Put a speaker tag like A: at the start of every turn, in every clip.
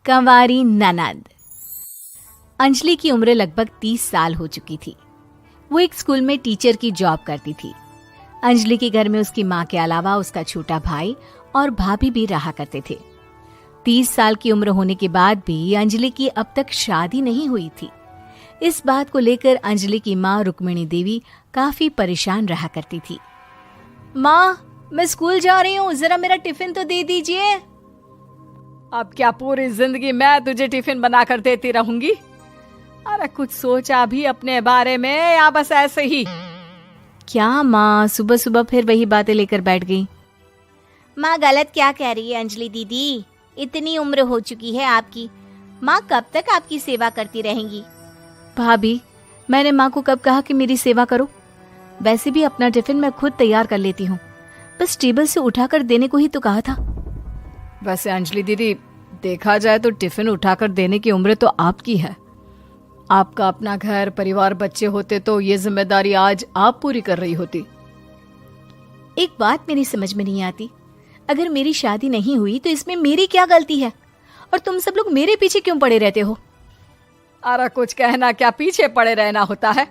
A: कंवारी ननद। अंजलि की उम्र लगभग 30 साल हो चुकी थी। वो एक स्कूल में टीचर की जॉब करती थी। अंजलि के घर में उसकी माँ के अलावा उसका छोटा भाई और भाभी भी रहा करते थे। 30 साल की उम्र होने के बाद भी अंजलि की अब तक शादी नहीं हुई थी। इस बात को लेकर अंजलि की माँ रुक्मिणी देवी काफी परेशान रहा करती थी। माँ, मैं स्कूल जा रही हूँ, जरा मेरा टिफिन तो दे दीजिए।
B: अब क्या पूरी जिंदगी मैं तुझे टिफिन बना कर देती रहूंगी? अरे कुछ सोचा भी अपने बारे में या बस ऐसे ही?
A: क्या माँ, सुबह सुबह फिर वही बातें लेकर बैठ गई।
C: माँ गलत क्या कह रही है अंजलि दीदी? इतनी उम्र हो चुकी है आपकी, माँ कब तक आपकी सेवा करती रहेंगी?
A: भाभी, मैंने माँ को कब कहा कि मेरी सेवा करो? वैसे भी अपना टिफिन मैं खुद तैयार कर लेती हूँ, बस टेबल से उठाकर देने को ही तो कहा था।
B: वैसे अंजलि दीदी, देखा जाए तो टिफिन उठाकर देने की उम्र तो आपकी है। आपका अपना घर परिवार बच्चे होते तो ये जिम्मेदारी आज आप पूरी कर रही होती।
A: एक बात मेरी समझ में नहीं आती, अगर मेरी शादी नहीं हुई तो इसमें मेरी क्या गलती है और तुम सब लोग मेरे पीछे क्यों पड़े रहते हो?
B: अरे कुछ कहना क्या पीछे पड़े रहना होता है?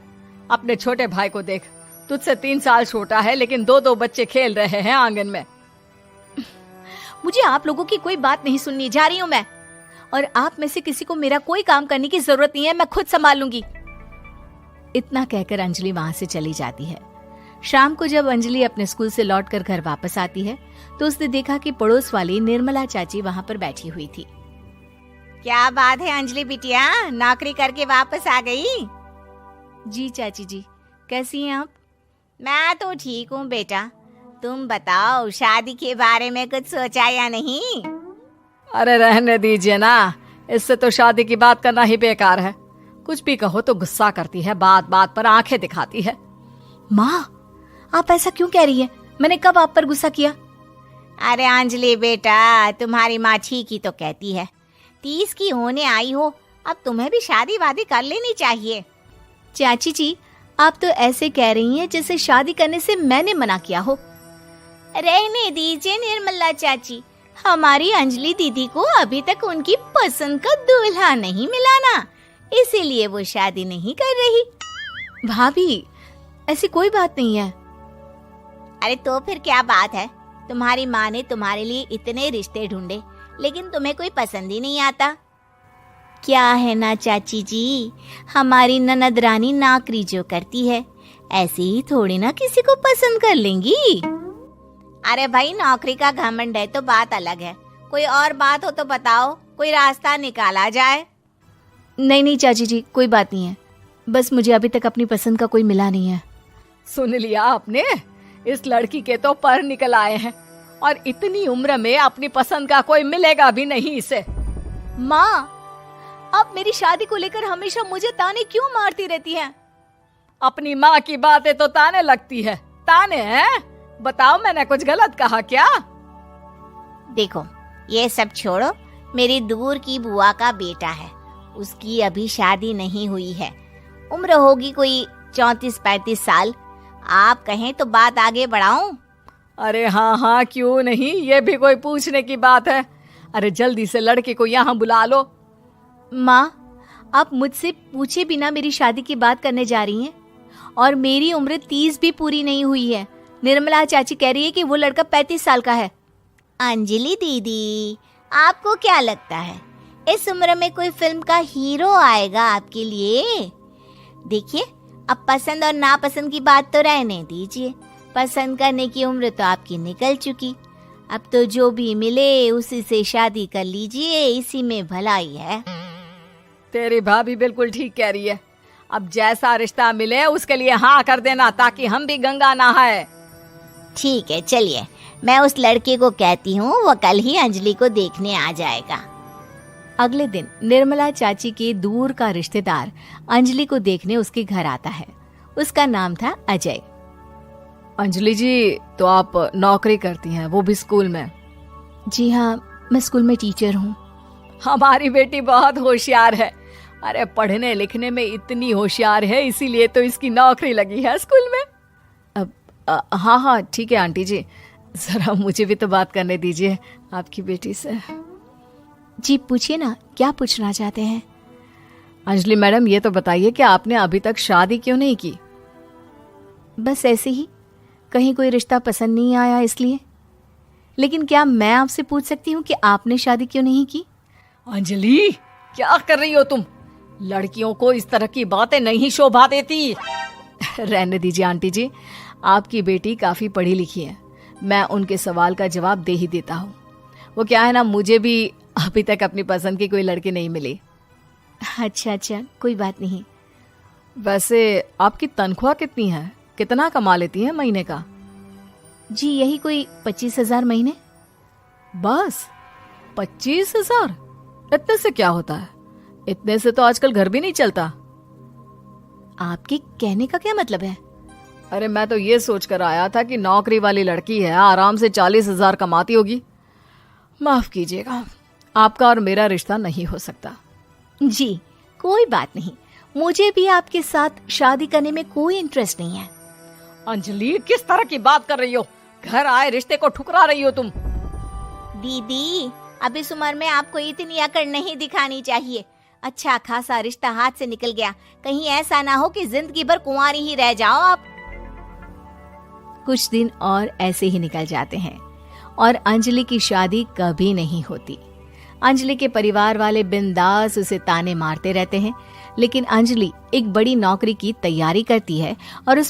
B: अपने छोटे भाई को देख, तुझसे 3 साल छोटा है लेकिन 2-2 बच्चे खेल रहे हैं आंगन में।
A: मुझे आप लोगों की कोई बात नहीं सुननी, जा रही हूँ मैं। और आप में से किसी को मेरा कोई काम करने की जरूरत नहीं है, मैं खुद संभाल लूंगी। इतना कहकर अंजलि वहां से चली जाती है। शाम को जब अंजलि अपने स्कूल से लौटकर घर वापस आती है तो उसने देखा कि पड़ोस वाली निर्मला चाची वहां पर बैठी हुई थी।
C: क्या बात है अंजलि बिटिया, नौकरी करके वापस आ गई?
A: जी चाची जी, कैसी हैं आप?
C: मैं तो ठीक हूँ बेटा, तुम बताओ शादी के बारे में कुछ सोचा या नहीं?
B: अरे रहने दीजिए ना, इससे तो शादी की बात करना ही बेकार है। कुछ भी कहो तो गुस्सा करती है, बात बात पर आंखें दिखाती है।
A: माँ, आप ऐसा क्यों कह रही है? मैंने कब आप पर गुस्सा किया?
C: अरे अंजलि बेटा, तुम्हारी माँ ठीक ही तो कहती है। 30 की होने आई हो, अब तुम्हें भी शादी वादी कर लेनी चाहिए।
A: चाची जी, आप तो ऐसे कह रही हैं जैसे शादी करने से मैंने मना किया हो।
C: रहने दीजिए निर्मला चाची, हमारी अंजलि दीदी को अभी तक उनकी पसंद का दूल्हा नहीं मिला ना, इसीलिए वो शादी नहीं कर रही।
A: भाभी, ऐसी कोई बात नहीं है।
C: अरे तो फिर क्या बात है? तुम्हारी माँ ने तुम्हारे लिए इतने रिश्ते ढूंढे लेकिन तुम्हें कोई पसंद ही नहीं आता। क्या है ना चाची जी, हमारी ननद रानी नौकरी जो करती है ऐसे ही थोड़ी ना किसी को पसंद कर लेंगी। अरे भाई, नौकरी का घमंड है तो बात अलग है, कोई और बात हो तो बताओ, कोई रास्ता निकाला जाए।
A: नहीं चाची जी, कोई बात नहीं है, बस मुझे अभी तक अपनी पसंद का कोई मिला नहीं है।
B: सुन लिया आपने, इस लड़की के तो पर निकल आए हैं और इतनी उम्र में अपनी पसंद का कोई मिलेगा भी नहीं इसे।
A: माँ, आप मेरी शादी को लेकर हमेशा मुझे ताने क्यों मारती रहती हैं?
B: अपनी माँ की बातें तो ताने लगती है। ताने हैं? बताओ, मैंने कुछ गलत कहा क्या?
C: देखो, ये सब छोड़ो, मेरी दूर की बुआ का बेटा है, उसकी अभी शादी नहीं हुई है, उम्र होगी कोई 34-35 साल। आप कहें तो बात आगे बढ़ाऊं?
B: अरे हाँ, क्यों नहीं, ये भी कोई पूछने की बात है। अरे जल्दी से लड़के को यहाँ बुला लो।
A: माँ, आप मुझसे पूछे बिना मेरी शादी की बात करने जा रही हैं और मेरी उम्र 30 भी पूरी नहीं हुई है। निर्मला चाची कह रही है कि वो लड़का 35 साल का है।
C: अंजलि दीदी, आपको क्या लगता है इस उम्र में कोई फिल्म का हीरो आएगा आपके लिए? देखिए, अब पसंद और नापसंद की बात तो रहने दीजिए, पसंद करने की उम्र तो आपकी निकल चुकी। अब तो जो भी मिले उसी से शादी कर लीजिए, इसी में भलाई है।
B: तेरी भाभी बिल्कुल ठीक कह रही है। अब जैसा रिश्ता मिले उसके लिए हाँ कर देना, ताकि हम भी गंगा नहाए।
C: ठीक है, चलिए मैं उस लड़के को कहती हूँ, वो कल ही अंजलि को देखने आ जाएगा।
A: अगले दिन निर्मला चाची के दूर का रिश्तेदार अंजलि को देखने उसके घर आता है। उसका नाम था अजय।
B: अंजलि जी, तो आप नौकरी करती हैं, वो भी स्कूल में?
A: जी हाँ, मैं स्कूल में टीचर हूँ।
B: हमारी बेटी बहुत होशियार है। अरे पढ़ने लिखने में इतनी होशियार है, इसीलिए तो इसकी नौकरी लगी है स्कूल में।
A: हाँ ठीक है आंटी जी,
B: जरा मुझे भी तो बात करने दीजिए आपकी बेटी से।
A: जी पूछिए ना, क्या पूछना चाहते हैं?
B: अंजलि मैडम, ये तो बताइए कि आपने अभी तक शादी क्यों नहीं की?
A: बस ऐसे ही, कहीं कोई रिश्ता पसंद नहीं आया इसलिए। लेकिन क्या मैं आपसे पूछ सकती हूँ कि आपने शादी क्यों नहीं की?
B: अंजलि, क्या कर रही हो तुम? लड़कियों को इस तरह की बातें नहीं शोभा देती। रहने दीजिए आंटी जी, आपकी बेटी काफी पढ़ी लिखी है, मैं उनके सवाल का जवाब दे ही देता हूँ। वो क्या है ना, मुझे भी अभी तक अपनी पसंद की कोई लड़की नहीं मिली।
A: अच्छा अच्छा, कोई बात नहीं।
B: वैसे आपकी तनख्वाह कितनी है? कितना कमा लेती है महीने का?
A: जी यही कोई 25,000 महीने।
B: बस 25,000? इतने से क्या होता है? इतने से तो आजकल घर भी नहीं चलता।
A: आपके कहने का क्या मतलब है?
B: अरे मैं तो ये सोच कर आया था कि नौकरी वाली लड़की है, आराम से 40,000 कमाती होगी। माफ कीजिएगा, आपका और मेरा रिश्ता नहीं हो सकता।
A: जी कोई बात नहीं, मुझे भी आपके साथ शादी करने में कोई इंटरेस्ट नहीं है।
B: अंजलि, किस तरह की बात कर रही हो? घर आए रिश्ते को ठुकरा रही हो तुम।
C: दीदी, अब इस उम्र में आपको इतनी अकड़ नहीं दिखानी चाहिए। अच्छा खासा रिश्ता हाथ से निकल गया, कहीं ऐसा ना हो कि जिंदगी भर कुंवारी ही रह जाओ आप।
A: कुछ दिन और ऐसे ही निकल जाते हैं और अंजलि की शादी कभी नहीं होती। अंजलि के परिवार वाले बिंदास उसे ताने मारते रहते हैं, लेकिन अंजलि एक बड़ी नौकरी की तैयारी करती है और उस